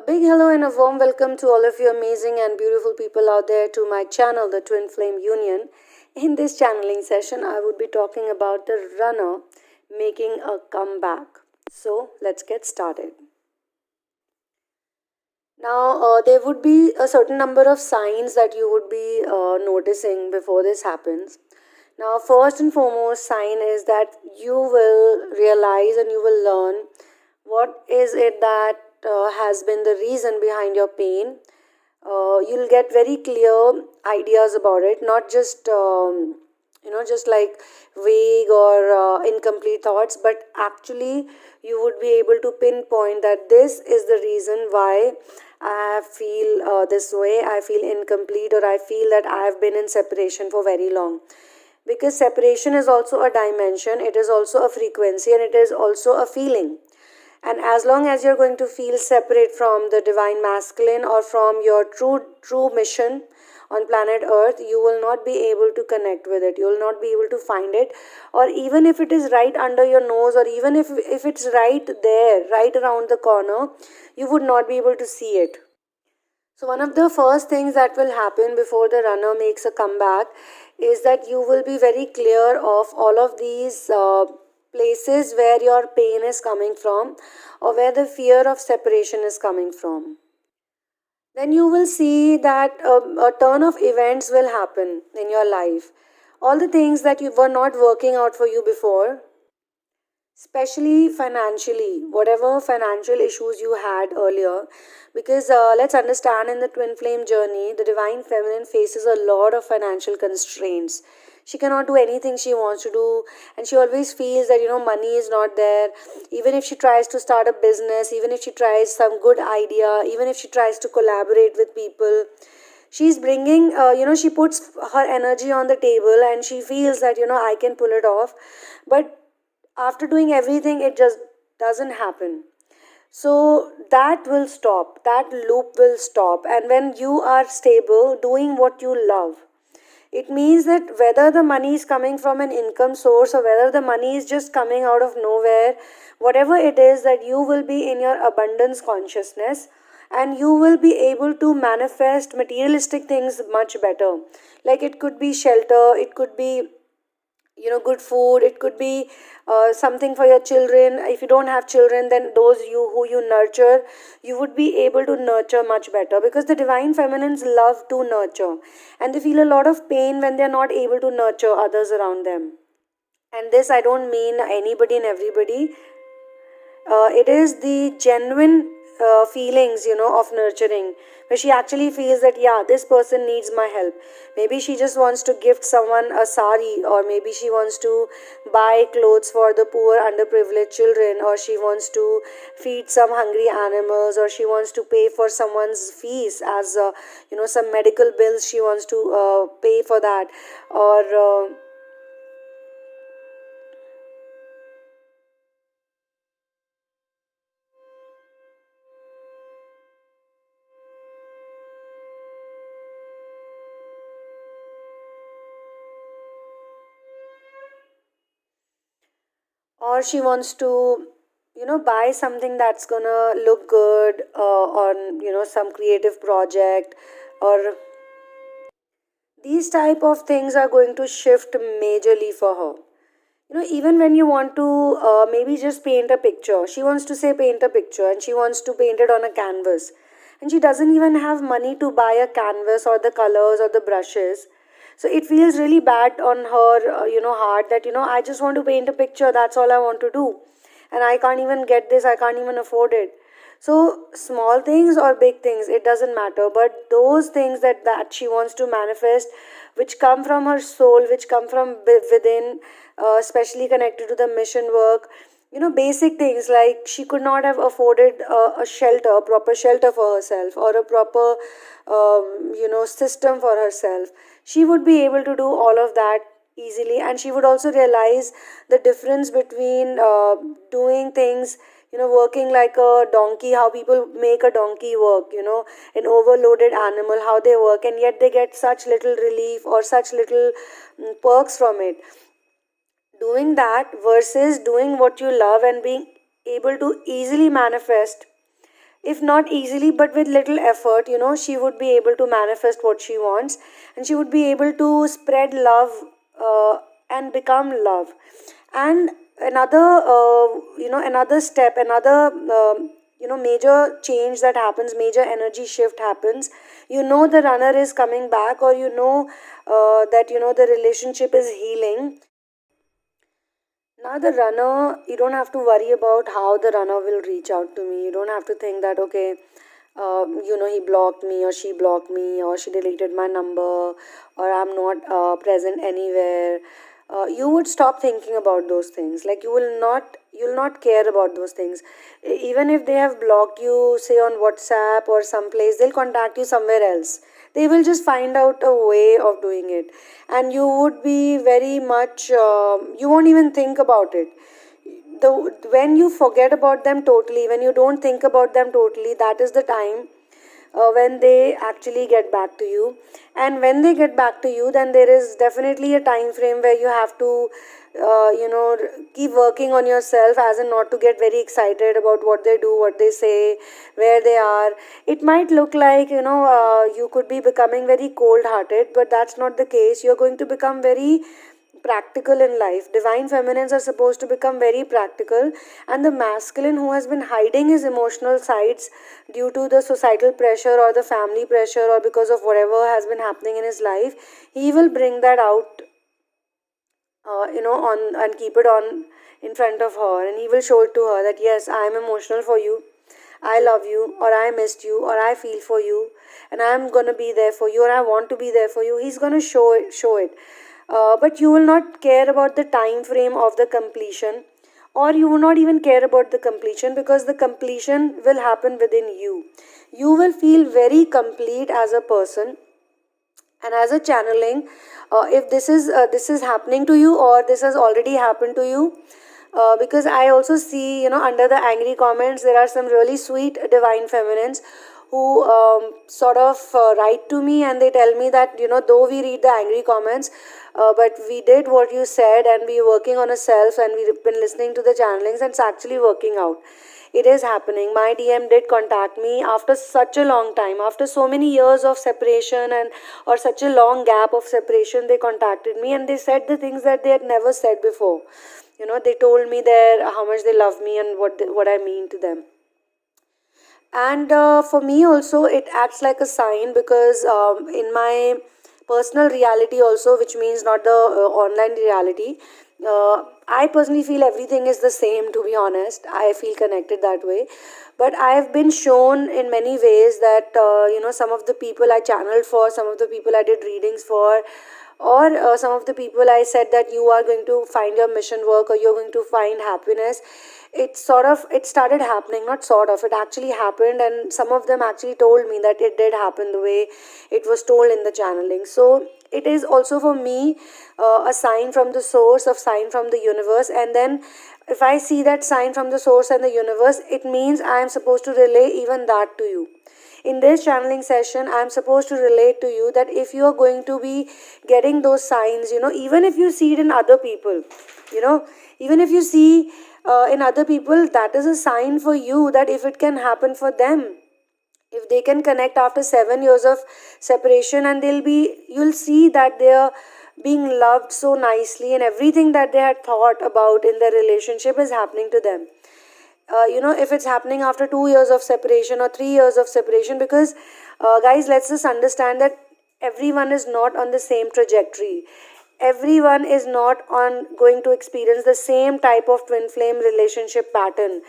A big hello and a warm welcome to all of you amazing and beautiful people out there to my channel, the Twinflame Union. In this channeling session, I would be talking about the runner making a comeback. So, let's get started. Now, there would be a certain number of signs that you would be noticing before this happens. Now, first and foremost sign is that you will realize and you will learn what is it that has been the reason behind your pain. You'll get very clear ideas about it, not just just like vague or incomplete thoughts, but actually you would be able to pinpoint that this is the reason why I feel this way, I feel incomplete, or I feel that I have been in separation for very long. Because separation is also a dimension, it is also a frequency, and it is also a feeling. And as long as you're going to feel separate from the divine masculine or from your true mission on planet Earth, you will not be able to connect with it. You will not be able to find it. Or even if it is right under your nose, or even if it's right there, right around the corner, you would not be able to see it. So one of the first things that will happen before the runner makes a comeback is that you will be very clear of all of these places where your pain is coming from, or where the fear of separation is coming from. Then you will see that a turn of events will happen in your life. All the things that you were not working out for you before, especially financially, whatever financial issues you had earlier, because let's understand, in the twin flame journey, the divine feminine faces a lot of financial constraints. She cannot do anything she wants to do, and she always feels that money is not there. Even if she tries to start a business, even if she tries some good idea, even if she tries to collaborate with people, she's bringing she puts her energy on the table and she feels that I can pull it off, but after doing everything, it just doesn't happen. So that will stop, that loop will stop. And when you are stable doing what you love, it means that whether the money is coming from an income source or whether the money is just coming out of nowhere, whatever it is, that you will be in your abundance consciousness and you will be able to manifest materialistic things much better. Like, it could be shelter, it could be good food, it could be something for your children. If you don't have children, then those you who you nurture, you would be able to nurture much better, because the divine feminines love to nurture, and they feel a lot of pain when they're not able to nurture others around them. And this, I don't mean anybody and everybody. It is the genuine feelings of nurturing, where she actually feels that, yeah, this person needs my help. Maybe she just wants to gift someone a sari, or maybe she wants to buy clothes for the poor underprivileged children, or she wants to feed some hungry animals, or she wants to pay for someone's fees as some medical bills, she wants to pay for that, or she wants to buy something that's gonna look good on some creative project, or these type of things are going to shift majorly for her. Even when you want to maybe just paint a picture, she wants to say paint a picture, and she wants to paint it on a canvas, and she doesn't even have money to buy a canvas or the colors or the brushes. So it feels really bad on her heart, that I just want to paint a picture, that's all I want to do, and I can't even get this, I can't even afford it. So small things or big things, it doesn't matter, but those things that she wants to manifest, which come from her soul, which come from within, especially connected to the mission work, basic things, like she could not have afforded a shelter, a proper shelter for herself, or a proper system for herself. She would be able to do all of that easily, and she would also realize the difference between doing things, working like a donkey, how people make a donkey work, an overloaded animal, how they work, and yet they get such little relief or such little perks from it. Doing that versus doing what you love and being able to easily manifest, if not easily but with little effort, she would be able to manifest what she wants, and she would be able to spread love, and become love. And another another step, another major change that happens, major energy shift happens. The runner is coming back, or that the relationship is healing. Now, the runner, you don't have to worry about how the runner will reach out to me. You don't have to think that, okay, he blocked me, or she blocked me, or she deleted my number, or I'm not present anywhere. You would stop thinking about those things. Like, you'll not care about those things. Even if they have blocked you, say on WhatsApp or someplace, they'll contact you somewhere else. They will just find out a way of doing it, and you would be very much, you won't even think about it. When you forget about them totally, when you don't think about them totally, that is the time when they actually get back to you. And when they get back to you, then there is definitely a time frame where you have to keep working on yourself, as in not to get very excited about what they do, what they say, where they are. It might look like you could be becoming very cold hearted, but that's not the case. You're going to become very practical in life. Divine feminines are supposed to become very practical, and the masculine who has been hiding his emotional sides due to the societal pressure or the family pressure, or because of whatever has been happening in his life, he will bring that out, on, and keep it on in front of her, and he will show it to her that yes, I am emotional for you, I love you, or I missed you, or I feel for you, and I'm gonna be there for you, or I want to be there for you. He's gonna show it. But you will not care about the time frame of the completion, or you will not even care about the completion, because the completion will happen within you. You will feel very complete as a person. And as a channeling, if this is happening to you, or this has already happened to you, because I also see, under the angry comments, there are some really sweet divine feminines who sort of write to me, and they tell me that, though we read the angry comments, but we did what you said, and we're working on ourselves, and we've been listening to the channelings, and it's actually working out. It is happening. My DM did contact me after such a long time, after so many years of separation, and or such a long gap of separation. They contacted me, and they said the things that they had never said before. They told me how much they love me, and what I mean to them. And for me also, it acts like a sign, because in my personal reality also, which means not the online reality, I personally feel everything is the same, to be honest. I feel connected that way. But I've been shown in many ways that some of the people I channeled for, some of the people I did readings for, or some of the people I said that you are going to find your mission work, or you're going to find happiness, it started happening. Not sort of, it actually happened, and some of them actually told me that it did happen the way it was told in the channeling. So it is also for me a sign from the source, of sign from the universe. And then if I see that sign from the source and the universe, it means I am supposed to relay even that to you. In this channeling session, I am supposed to relate to you that if you are going to be getting those signs, even if you see it in other people, even if you see in other people, that is a sign for you, that if it can happen for them, if they can connect after 7 years of separation, and you'll see that they are being loved so nicely, and everything that they had thought about in their relationship is happening to them. If it's happening after 2 years of separation or 3 years of separation, because guys, let's just understand that everyone is not on the same trajectory. Everyone is not on going to experience the same type of twin flame relationship pattern.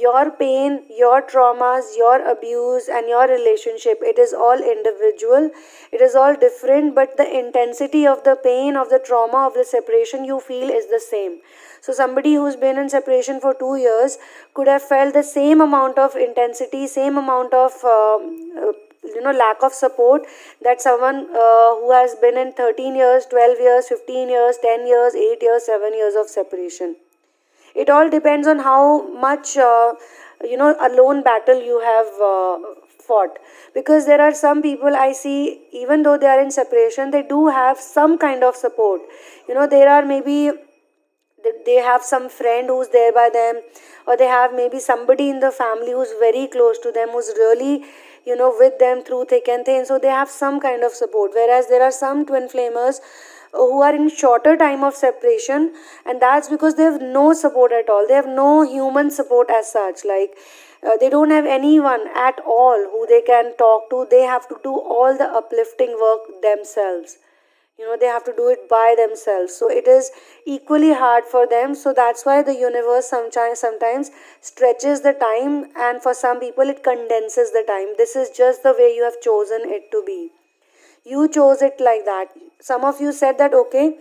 Your pain, your traumas, your abuse, and your relationship, it is all individual, it is all different, but the intensity of the pain, of the trauma, of the separation you feel is the same. So somebody who's been in separation for 2 years could have felt the same amount of intensity, same amount of lack of support, that someone who has been in 13 years, 12 years, 15 years, 10 years, 8 years, 7 years of separation. It all depends on how much a lone battle you have fought. Because there are some people I see, even though they are in separation, they do have some kind of support. There are maybe They have some friend who's there by them, or they have maybe somebody in the family who's very close to them, who's really, with them through thick and thin. So they have some kind of support. Whereas there are some twin flamers who are in shorter time of separation, and that's because they have no support at all. They have no human support as such. Like they don't have anyone at all who they can talk to. They have to do all the uplifting work themselves. They have to do it by themselves, so it is equally hard for them. So that's why the universe sometimes stretches the time, and for some people it condenses the time. This is just the way you have chosen it to be. You chose it like that. Some of you said that, okay,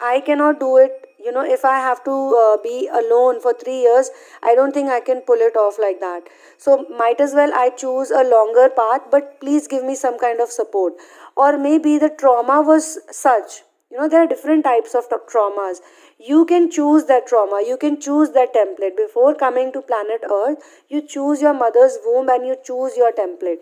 I cannot do it. If I have to be alone for 3 years, I don't think I can pull it off like that. So might as well I choose a longer path, but please give me some kind of support. Or maybe the trauma was such. There are different types of traumas. You can choose that trauma. You can choose that template. Before coming to planet Earth, you choose your mother's womb and you choose your template.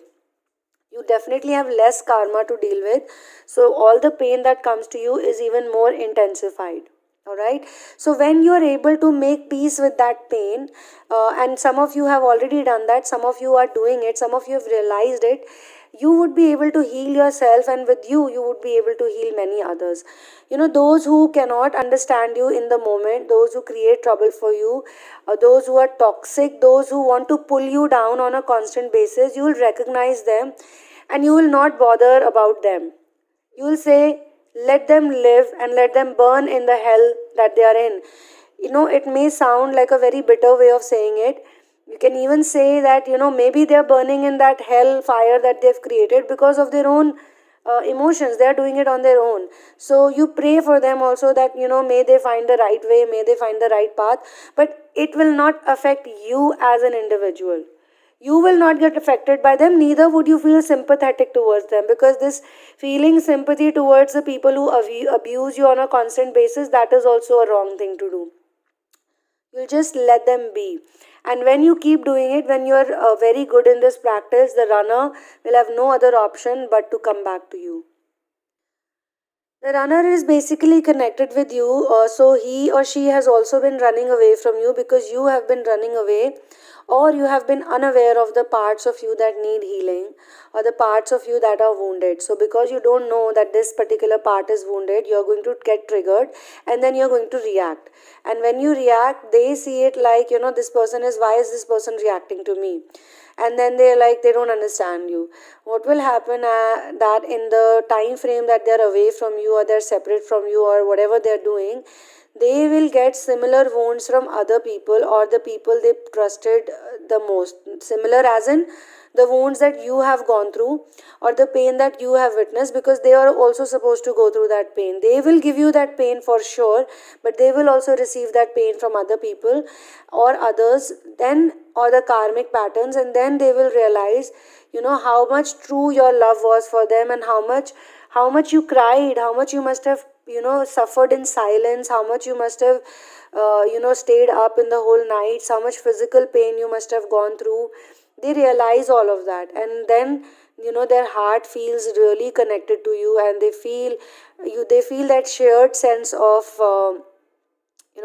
You definitely have less karma to deal with, so all the pain that comes to you is even more intensified. All right, so when you are able to make peace with that pain, and some of you have already done that, some of you are doing it, some of you have realized it, you would be able to heal yourself, and with you would be able to heal many others. Those who cannot understand you in the moment, those who create trouble for you, those who are toxic, those who want to pull you down on a constant basis, you will recognize them and you will not bother about them. You will say, let them live and let them burn in the hell that they are in. It may sound like a very bitter way of saying it. You can even say that, maybe they are burning in that hell fire that they've created because of their own emotions. They are doing it on their own. So you pray for them also that, may they find the right way, may they find the right path. But it will not affect you as an individual. You will not get affected by them, neither would you feel sympathetic towards them, because this feeling sympathy towards the people who abuse you on a constant basis, that is also a wrong thing to do. You'll just let them be. And when you keep doing it, when you're very good in this practice, the runner will have no other option but to come back to you. The runner is basically connected with you, so he or she has also been running away from you because you have been running away, or you have been unaware of the parts of you that need healing, or the parts of you that are wounded. So because you don't know that this particular part is wounded, you're going to get triggered and then you're going to react. And when you react, they see it like, why is this person reacting to me? And then they don't understand you. What will happen that in the time frame that they're away from you, or they're separate from you, or whatever they're doing, they will get similar wounds from other people or the people they trusted the most. Similar as in the wounds that you have gone through or the pain that you have witnessed, because they are also supposed to go through that pain. They will give you that pain for sure, but they will also receive that pain from other people or others, then, or the karmic patterns, and then they will realize, how much true your love was for them, and how much you cried, how much you must have suffered in silence, how much you must have stayed up in the whole nights, how much physical pain you must have gone through. They realize all of that, and then their heart feels really connected to you, and they feel that shared sense of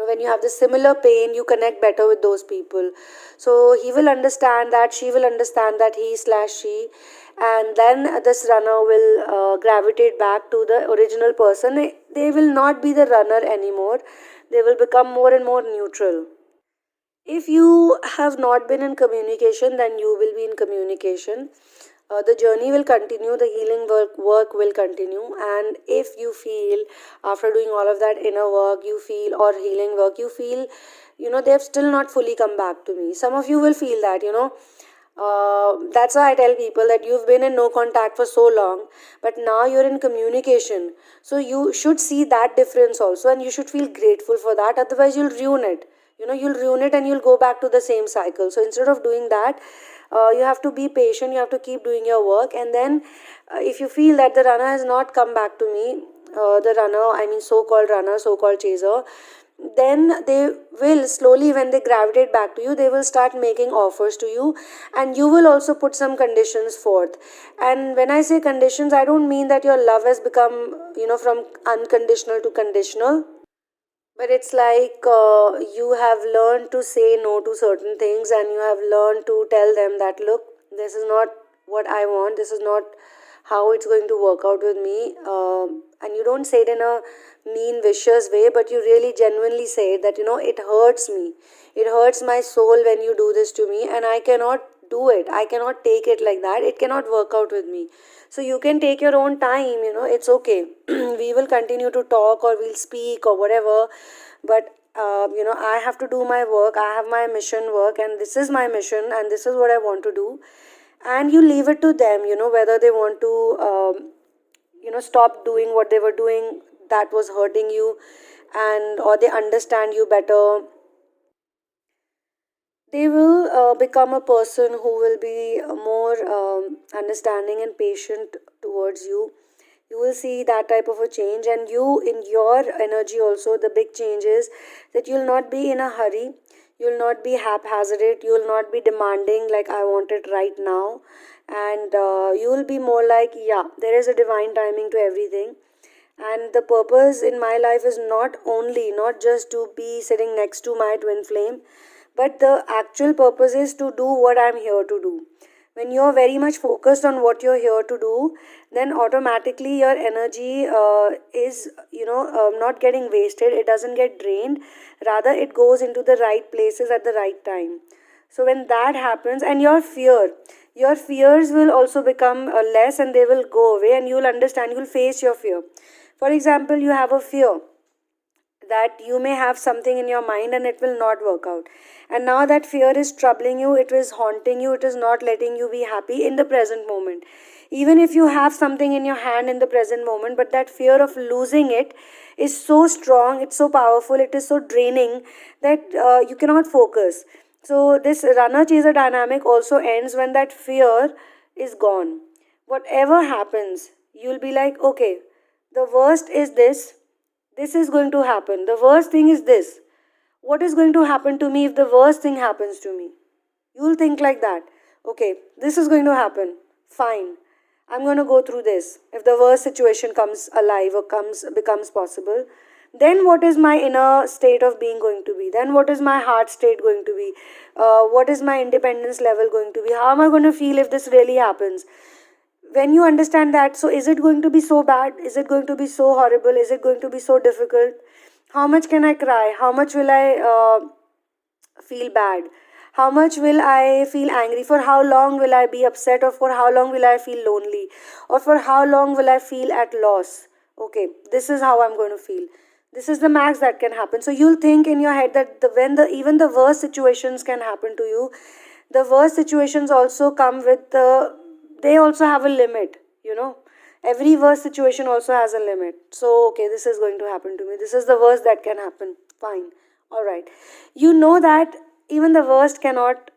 when you have the similar pain, you connect better with those people. So he will understand that, she will understand that, he/she, and then this runner will gravitate back to the original person. They will not be the runner anymore. They will become more and more neutral. If you have not been in communication, then you will be in communication. The journey will continue, the healing work will continue, and if you feel after doing all of that inner work, or healing work, you feel, they have still not fully come back to me. Some of you will feel that, that's why I tell people that you've been in no contact for so long, but now you're in communication. So you should see that difference also, and you should feel grateful for that. Otherwise, you'll ruin it. You'll ruin it and you'll go back to the same cycle. So instead of doing that, you have to be patient, you have to keep doing your work, and then if you feel that the runner has not come back to me, so-called runner, so-called chaser, then they will slowly, when they gravitate back to you, they will start making offers to you, and you will also put some conditions forth. And when I say conditions, I don't mean that your love has become from unconditional to conditional. But it's like you have learned to say no to certain things, and you have learned to tell them that, look, this is not what I want, this is not how it's going to work out with me. And you don't say it in a mean, vicious way, but you really genuinely say it that, it hurts me. It hurts my soul when you do this to me, and I cannot do it. I cannot take it like that. It cannot work out with me. So you can take your own time, it's okay. We will continue to talk, or we'll speak, or whatever. But I have to do my work. I have my mission work, and this is my mission, and this is what I want to do. And you leave it to them, whether they want to stop doing what they were doing that was hurting you, and or they understand you better. They will become a person who will be more understanding and patient towards you. You will see that type of a change, and you, in your energy also, the big change is that you'll not be in a hurry, you'll not be haphazard, you'll not be demanding like I want it right now. And you will be more like, yeah, there is a divine timing to everything. And the purpose in my life is not just to be sitting next to my twin flame, but the actual purpose is to do what I'm here to do. When you're very much focused on what you're here to do, then automatically your energy is not getting wasted, it doesn't get drained, rather it goes into the right places at the right time. So when that happens, and your fears will also become less, and they will go away, and you'll understand, you'll face your fear. For example, you have a fear that you may have something in your mind and it will not work out. And now that fear is troubling you, it is haunting you, it is not letting you be happy in the present moment. Even if you have something in your hand in the present moment, but that fear of losing it is so strong, it's so powerful, it is so draining that you cannot focus. So, this runner chaser dynamic also ends when that fear is gone. Whatever happens, you'll be like, okay, the worst is this is going to happen. The worst thing is this. What is going to happen to me if the worst thing happens to me? You'll think like that. Okay, this is going to happen. Fine. I'm going to go through this. If the worst situation comes alive or becomes possible, then what is my inner state of being going to be? Then what is my heart state going to be? What is my independence level going to be? How am I going to feel if this really happens? When you understand that, so is it going to be so bad? Is it going to be so horrible? Is it going to be so difficult? How much can I cry? How much will I feel bad? How much will I feel angry? For how long will I be upset? Or for how long will I feel lonely? Or for how long will I feel at loss? Okay, this is how I'm going to feel. This is the max that can happen. So you'll think in your head that even the worst situations can happen to you, the worst situations also come with they also have a limit, every worst situation also has a limit. So okay, this is going to happen to me, this is the worst that can happen, fine, all right. You know that even the worst cannot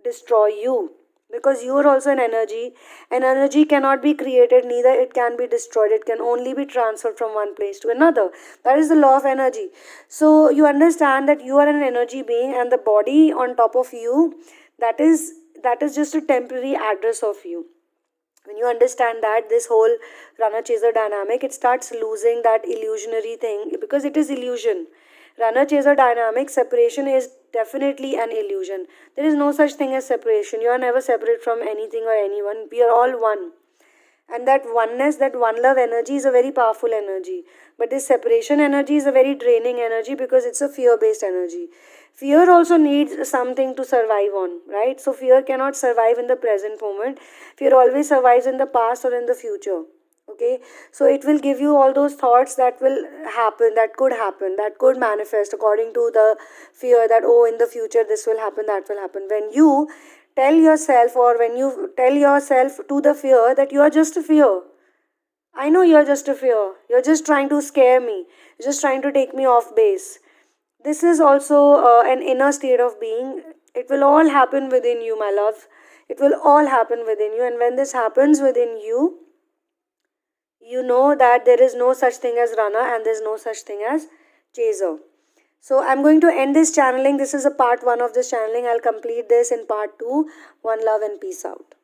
destroy you, because you are also an energy, and energy cannot be created, neither it can be destroyed, it can only be transferred from one place to another. That is the law of energy. So you understand that you are an energy being, and the body on top of you, that is just a temporary address of you. When you understand that, this whole runner chaser dynamic, it starts losing that illusionary thing, because it is illusion. Runner chaser dynamic, separation is definitely an illusion. There is no such thing as separation. You are never separate from anything or anyone. We are all one. And that oneness, that one love energy is a very powerful energy. But this separation energy is a very draining energy, because it's a fear based energy. Fear also needs something to survive on, right? So fear cannot survive in the present moment. Fear always survives in the past or in the future. Okay, so it will give you all those thoughts that will happen, that could manifest according to the fear, that oh, in the future this will happen, that will happen. When you tell yourself, or when you tell yourself to the fear that you are just a fear, I know you're just a fear, you're just trying to scare me, you're just trying to take me off base. This is also an inner state of being. It will all happen within you, my love. It will all happen within you. And when this happens within you, you know that there is no such thing as runner, and there is no such thing as chaser. So I'm going to end this channeling. This is a part 1 of this channeling. I'll complete this in part 2. One love and peace out.